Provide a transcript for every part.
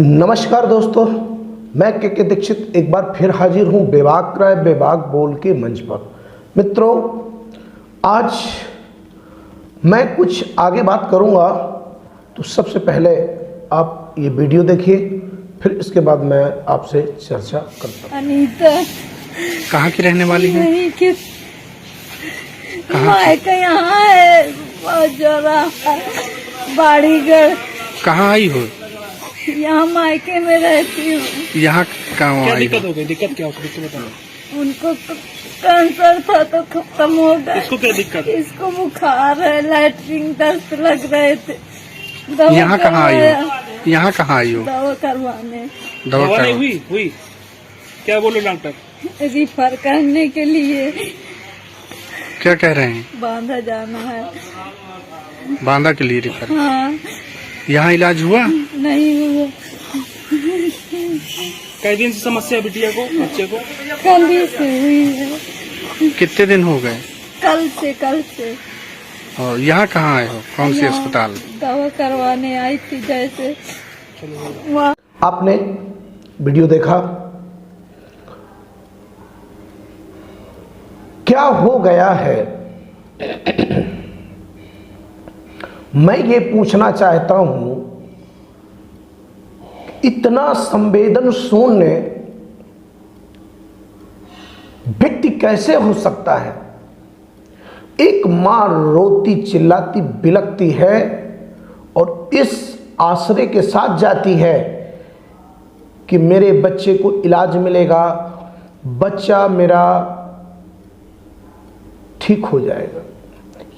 नमस्कार दोस्तों, मैं के दीक्षित एक बार फिर हाजिर हूँ बेबाक राय बेबाक बोल के मंच पर। मित्रों, आज मैं कुछ आगे बात करूँगा, तो सबसे पहले आप ये वीडियो देखिए, फिर इसके बाद मैं आपसे चर्चा करता हूँ। अनीता कहाँ की रहने वाली है? नहीं कि मायका यहाँ है, बहुत जरा बाड़ीगढ़। कहाँ आई हो? यहाँ मायके में रहती हूँ। यहाँ कहाँ क्या आई दिक्कत हो? हो गई? दिक्कत क्या हो गई तो बताओ। उनको कैंसर था तो खत्म हो गया। इसको क्या दिक्कत है? इसको बुखार है, लैट्रिन दस्त लग रहे थे। दवा यहाँ कहाँ आई करवाया, हो? यहाँ कहाँ आई हो? दवा करवाने दवा दवा नहीं करो। हुई? क्या बोलो डॉक्टर? रिफर करने के लिए क्या कह रहे हैं? बांधा जाना है। बांदा के लिए रिफर। हाँ, यहाँ इलाज हुआ? नहीं हुआ। कई दिन से समस्या है बिटिया को, बच्चे को? कल ही से हुई है, कितने दिन हो गए? कल से। और यहाँ कहाँ आए हो? कौन से यहाँ अस्पताल? दवा करवाने आई थी, जैसे वहाँ आपने वीडियो देखा, क्या हो गया है? मैं ये पूछना चाहता हूं, इतना संवेदन शून्य व्यक्ति कैसे हो सकता है? एक मां रोती चिल्लाती बिलखती है और इस आश्रय के साथ जाती है कि मेरे बच्चे को इलाज मिलेगा, बच्चा मेरा ठीक हो जाएगा।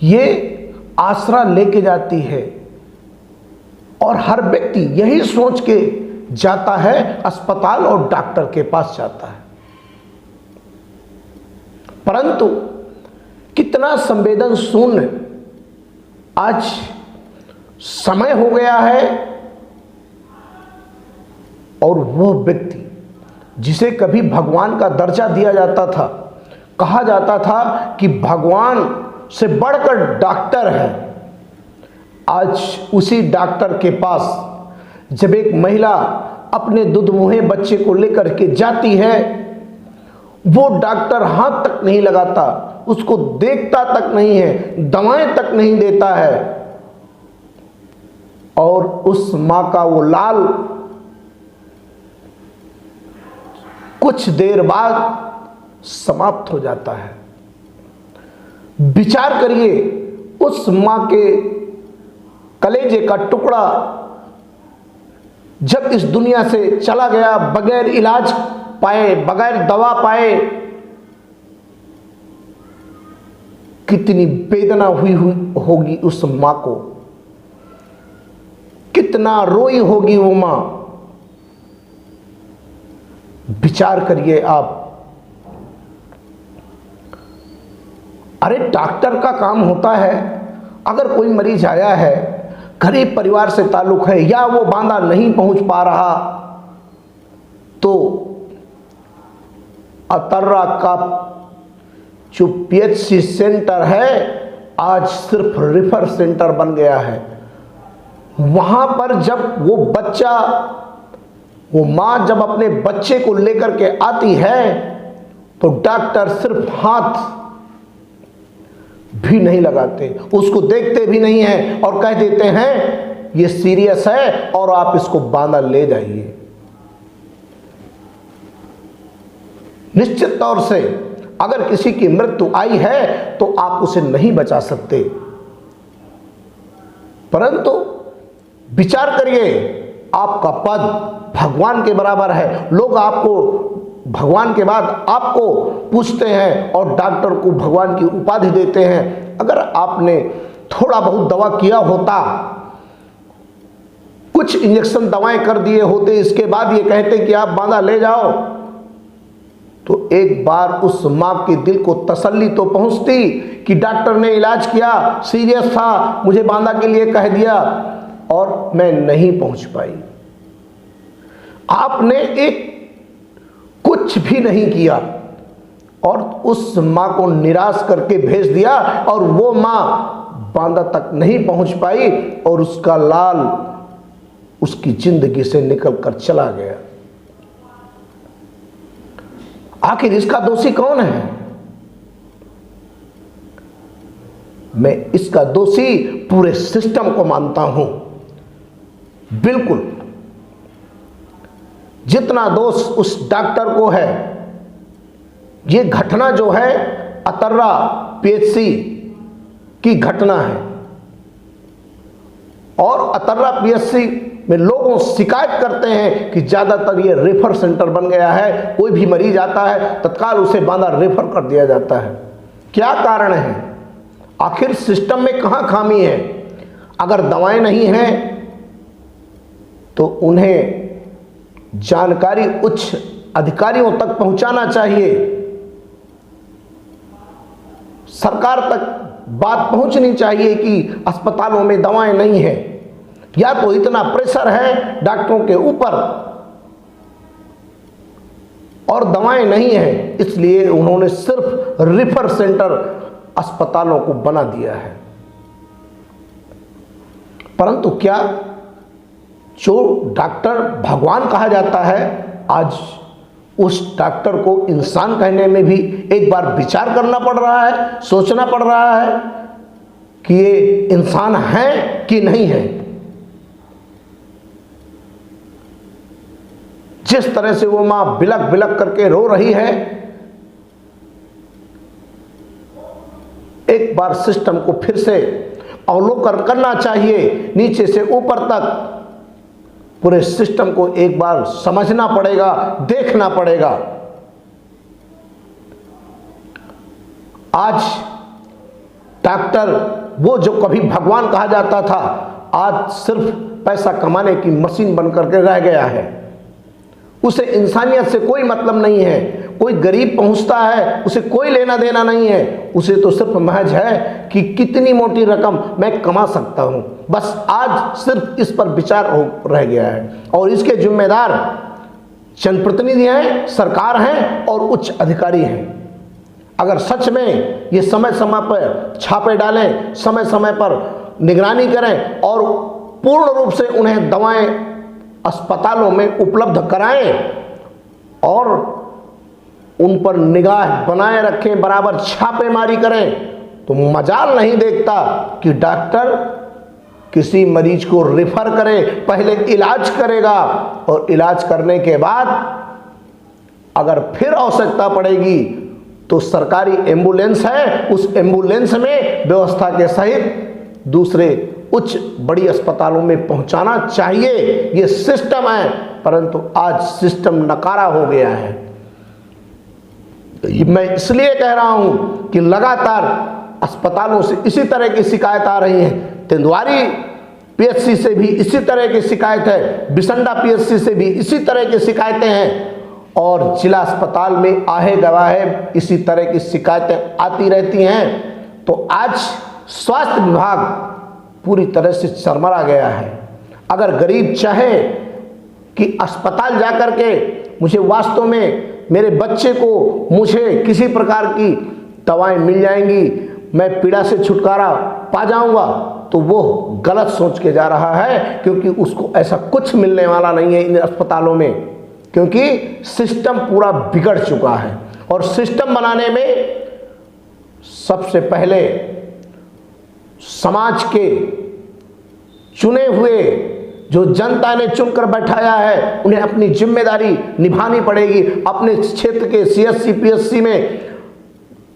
ये आसरा लेके जाती है और हर व्यक्ति यही सोच के जाता है, अस्पताल और डॉक्टर के पास जाता है। परंतु कितना संवेदन शून्य आज समय हो गया है। और वो व्यक्ति जिसे कभी भगवान का दर्जा दिया जाता था, कहा जाता था कि भगवान से बढ़कर डॉक्टर है, आज उसी डॉक्टर के पास जब एक महिला अपने दुधमुहे बच्चे को लेकर के जाती है, वो डॉक्टर हाथ तक नहीं लगाता, उसको देखता तक नहीं है, दवाएं तक नहीं देता है, और उस मां का वो लाल कुछ देर बाद समाप्त हो जाता है। विचार करिए, उस मां के कलेजे का टुकड़ा जब इस दुनिया से चला गया, बगैर इलाज पाए, बगैर दवा पाए, कितनी वेदना हुई होगी उस मां को, कितना रोई होगी वो मां। विचार करिए आप। अरे डॉक्टर का काम होता है, अगर कोई मरीज आया है, गरीब परिवार से ताल्लुक है, या वो बांदा नहीं पहुंच पा रहा, तो अतर्रा का जो पीएचसी सेंटर है आज सिर्फ रिफर सेंटर बन गया है। वहां पर जब वो मां जब अपने बच्चे को लेकर के आती है, तो डॉक्टर सिर्फ हाथ भी नहीं लगाते, उसको देखते भी नहीं हैं और कह देते हैं ये सीरियस है और आप इसको बांदा ले जाइए। निश्चित तौर से अगर किसी की मृत्यु आई है तो आप उसे नहीं बचा सकते, परंतु विचार करिए, आपका पद भगवान के बराबर है। लोग आपको भगवान के बाद आपको पूछते हैं और डॉक्टर को भगवान की उपाधि देते हैं। अगर आपने थोड़ा बहुत दवा किया होता, कुछ इंजेक्शन दवाएं कर दिए होते, इसके बाद ये कहते कि आप बांदा ले जाओ, तो एक बार उस मां के दिल को तसल्ली तो पहुंचती कि डॉक्टर ने इलाज किया, सीरियस था, मुझे बांदा के लिए कह दिया और मैं नहीं पहुंच पाई। आपने एक कुछ भी नहीं किया और उस मां को निराश करके भेज दिया, और वो मां बांदा तक नहीं पहुंच पाई और उसका लाल उसकी जिंदगी से निकल कर चला गया। आखिर इसका दोषी कौन है? मैं इसका दोषी पूरे सिस्टम को मानता हूं। बिल्कुल जितना दोष उस डॉक्टर को है, ये घटना जो है अतर्रा पीएचसी की घटना है और अतर्रा पीएचसी में लोगों शिकायत करते हैं कि ज़्यादातर ये रेफर सेंटर बन गया है। कोई भी मरीज आता है तत्काल उसे बांधा रेफर कर दिया जाता है। क्या कारण है? आखिर सिस्टम में कहाँ खामी है? अगर दवाएं नहीं हैं तो उन्हें जानकारी उच्च अधिकारियों तक पहुंचाना चाहिए। सरकार तक बात पहुंचनी चाहिए कि अस्पतालों में दवाएं नहीं है, या तो इतना प्रेशर है डॉक्टरों के ऊपर और दवाएं नहीं है, इसलिए उन्होंने सिर्फ रेफर सेंटर अस्पतालों को बना दिया है। परंतु क्या जो डॉक्टर भगवान कहा जाता है, आज उस डॉक्टर को इंसान कहने में भी एक बार विचार करना पड़ रहा है, सोचना पड़ रहा है कि ये इंसान है कि नहीं है। जिस तरह से वो मां बिलक बिलक करके रो रही है, एक बार सिस्टम को फिर से अवलोकन करना चाहिए, नीचे से ऊपर तक पूरे सिस्टम को एक बार समझना पड़ेगा, देखना पड़ेगा। आज डॉक्टर वो जो कभी भगवान कहा जाता था, आज सिर्फ पैसा कमाने की मशीन बनकर के रह गया है। उसे इंसानियत से कोई मतलब नहीं है। कोई गरीब पहुंचता है उसे कोई लेना देना नहीं है, उसे तो सिर्फ महज है कि कितनी मोटी रकम मैं कमा सकता हूं। बस आज सिर्फ इस पर विचार हो रह गया है और इसके जिम्मेदार जनप्रतिनिधि हैं, सरकार हैं और उच्च अधिकारी हैं। अगर सच में ये समय समय पर छापे डालें, समय समय पर निगरानी करें और पूर्ण रूप से उन्हें दवाएं अस्पतालों में उपलब्ध कराएं और उन पर निगाह बनाए रखें, बराबर छापेमारी करें, तो मजाल नहीं देखता कि डॉक्टर किसी मरीज को रेफर करे, पहले इलाज करेगा और इलाज करने के बाद अगर फिर आवश्यकता पड़ेगी तो सरकारी एम्बुलेंस है, उस एम्बुलेंस में व्यवस्था के सहित दूसरे उच्च बड़ी अस्पतालों में पहुंचाना चाहिए। ये सिस्टम है, परंतु आज सिस्टम नकारा हो गया है। मैं इसलिए कह रहा हूं कि लगातार अस्पतालों से इसी तरह की शिकायत आ रही है। तेंदुआरी पीएचसी से भी इसी तरह की शिकायत है, बिसंडा पीएचसी से भी इसी तरह की शिकायतें हैं और जिला अस्पताल में आहे गवाहे इसी तरह की शिकायतें आती रहती हैं। तो आज स्वास्थ्य विभाग पूरी तरह से चरमरा गया है। अगर गरीब चाहे कि अस्पताल जाकर के मुझे वास्तव में मेरे बच्चे को मुझे किसी प्रकार की दवाएं मिल जाएंगी, मैं पीड़ा से छुटकारा पा जाऊंगा, तो वो गलत सोच के जा रहा है, क्योंकि उसको ऐसा कुछ मिलने वाला नहीं है इन अस्पतालों में, क्योंकि सिस्टम पूरा बिगड़ चुका है। और सिस्टम बनाने में सबसे पहले समाज के चुने हुए जो जनता ने चुनकर बैठाया है, उन्हें अपनी जिम्मेदारी निभानी पड़ेगी। अपने क्षेत्र के सीएचसी पीएचसी में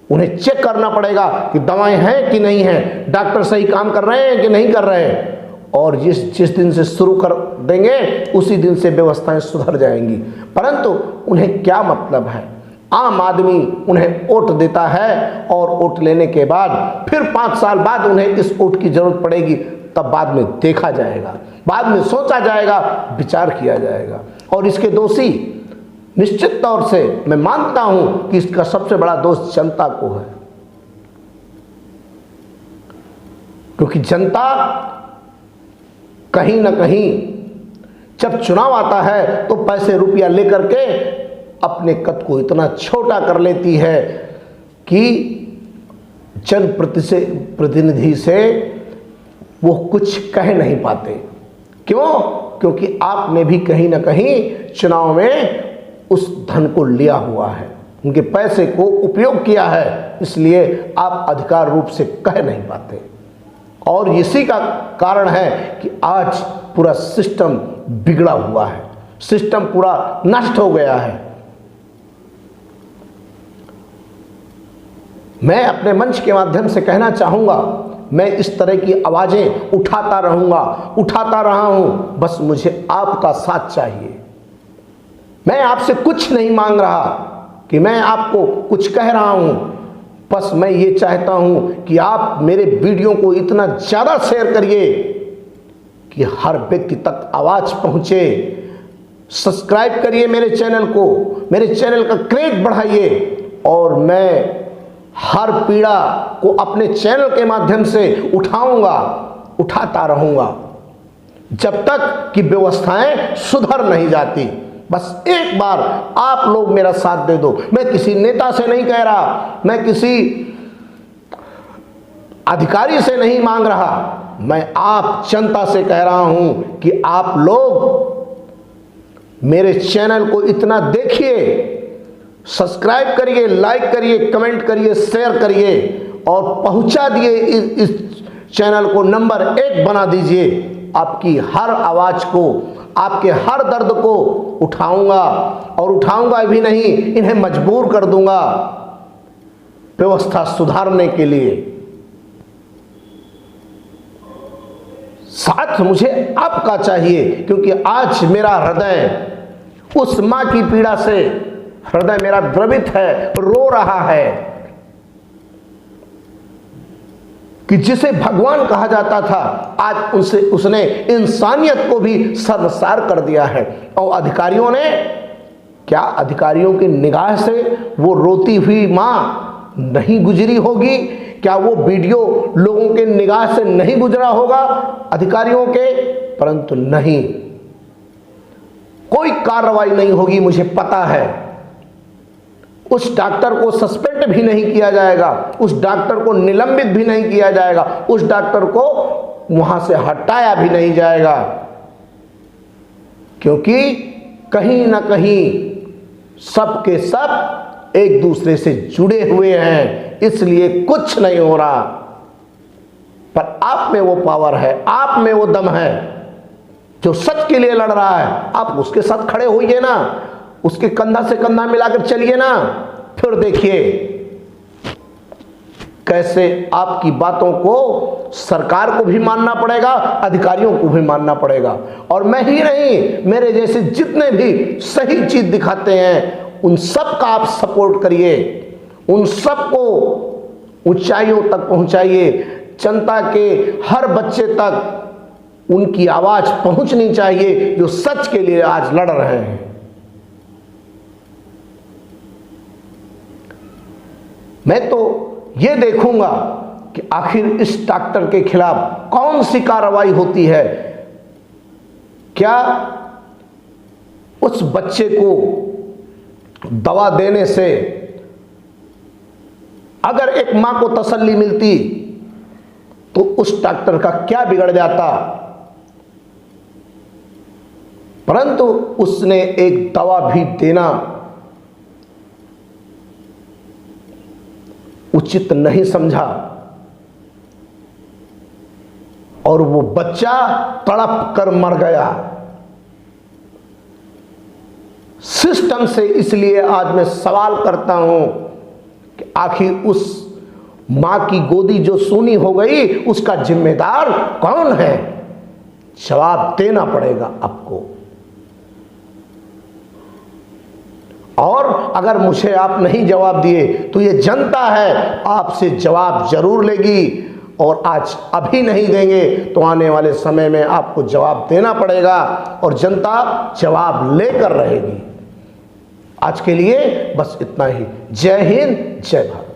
उन्हें चेक करना पड़ेगा कि दवाएं हैं कि नहीं हैं, डॉक्टर सही काम कर रहे हैं कि नहीं कर रहे हैं। और जिस दिन से शुरू कर देंगे उसी दिन से व्यवस्थाएं सुधर जाएंगी। परंतु उन्हें क्या मतलब है? आम आदमी उन्हें वोट देता है और वोट लेने के बाद फिर 5 साल बाद उन्हें इस वोट की जरूरत पड़ेगी, तब बाद में देखा जाएगा, बाद में सोचा जाएगा, विचार किया जाएगा। और इसके दोषी निश्चित तौर से मैं मानता हूं कि इसका सबसे बड़ा दोष जनता को है, क्योंकि जनता कहीं ना कहीं जब चुनाव आता है तो पैसे रुपया लेकर के अपने कद को इतना छोटा कर लेती है कि जनप्रतिनिधि से वो कुछ कह नहीं पाते। क्यों? क्योंकि आपने भी कहीं ना कहीं चुनाव में उस धन को लिया हुआ है, उनके पैसे को उपयोग किया है, इसलिए आप अधिकार रूप से कह नहीं पाते। और इसी का कारण है कि आज पूरा सिस्टम बिगड़ा हुआ है, सिस्टम पूरा नष्ट हो गया है। मैं अपने मंच के माध्यम से कहना चाहूँगा, मैं इस तरह की आवाज़ें उठाता रहूँगा, उठाता रहा हूँ, बस मुझे आपका साथ चाहिए। मैं आपसे कुछ नहीं मांग रहा कि मैं आपको कुछ कह रहा हूँ, बस मैं ये चाहता हूँ कि आप मेरे वीडियो को इतना ज़्यादा शेयर करिए कि हर व्यक्ति तक आवाज़ पहुँचे। सब्सक्राइब करिए मेरे चैनल को, मेरे चैनल का क्रेज बढ़ाइए, और मैं हर पीड़ा को अपने चैनल के माध्यम से उठाऊंगा, उठाता रहूंगा जब तक कि व्यवस्थाएं सुधर नहीं जाती। बस एक बार आप लोग मेरा साथ दे दो। मैं किसी नेता से नहीं कह रहा, मैं किसी अधिकारी से नहीं मांग रहा, मैं आप जनता से कह रहा हूं कि आप लोग मेरे चैनल को इतना देखिए, सब्सक्राइब करिए, लाइक करिए, कमेंट करिए, शेयर करिए और पहुंचा दिए इस चैनल को नंबर 1 बना दीजिए। आपकी हर आवाज़ को, आपके हर दर्द को उठाऊंगा, और उठाऊंगा भी नहीं, इन्हें मजबूर कर दूंगा व्यवस्था सुधारने के लिए। साथ मुझे आपका चाहिए, क्योंकि आज मेरा हृदय उस माँ की पीड़ा से, हृदय मेरा द्रवित है, रो रहा है कि जिसे भगवान कहा जाता था, आज उसने इंसानियत को भी शर्मसार कर दिया है। और अधिकारियों ने, क्या अधिकारियों की निगाह से वो रोती हुई माँ नहीं गुजरी होगी? क्या वो वीडियो लोगों के निगाह से नहीं गुजरा होगा अधिकारियों के? परंतु नहीं, कोई कार्रवाई नहीं होगी, मुझे पता है। उस डॉक्टर को सस्पेंड भी नहीं किया जाएगा, उस डॉक्टर को निलंबित भी नहीं किया जाएगा, उस डॉक्टर को वहां से हटाया भी नहीं जाएगा, क्योंकि कहीं ना कहीं सब के सब एक दूसरे से जुड़े हुए हैं, इसलिए कुछ नहीं हो रहा। पर आप में वो पावर है, आप में वो दम है जो सच के लिए लड़ रहा है। आप उसके साथ खड़े होइए ना, उसके कंधा से कंधा मिलाकर चलिए ना, फिर देखिए कैसे आपकी बातों को सरकार को भी मानना पड़ेगा, अधिकारियों को भी मानना पड़ेगा। और मैं ही नहीं, मेरे जैसे जितने भी सही चीज दिखाते हैं उन सब का आप सपोर्ट करिए, उन सब को ऊंचाइयों तक पहुंचाइए। जनता के हर बच्चे तक उनकी आवाज पहुंचनी चाहिए जो सच के लिए आज लड़ रहे हैं। मैं तो ये देखूंगा कि आखिर इस डॉक्टर के खिलाफ कौन सी कार्रवाई होती है। क्या उस बच्चे को दवा देने से अगर एक मां को तसल्ली मिलती तो उस डॉक्टर का क्या बिगड़ जाता? परंतु उसने एक दवा भी देना उचित नहीं समझा और वो बच्चा तड़प कर मर गया। सिस्टम से इसलिए आज मैं सवाल करता हूं कि आखिर उस मां की गोदी जो सूनी हो गई उसका जिम्मेदार कौन है? जवाब देना पड़ेगा आपको। और अगर मुझे आप नहीं जवाब दिए तो ये जनता है आपसे जवाब जरूर लेगी, और आज अभी नहीं देंगे तो आने वाले समय में आपको जवाब देना पड़ेगा और जनता जवाब लेकर रहेगी। आज के लिए बस इतना ही। जय हिंद, जय भारत।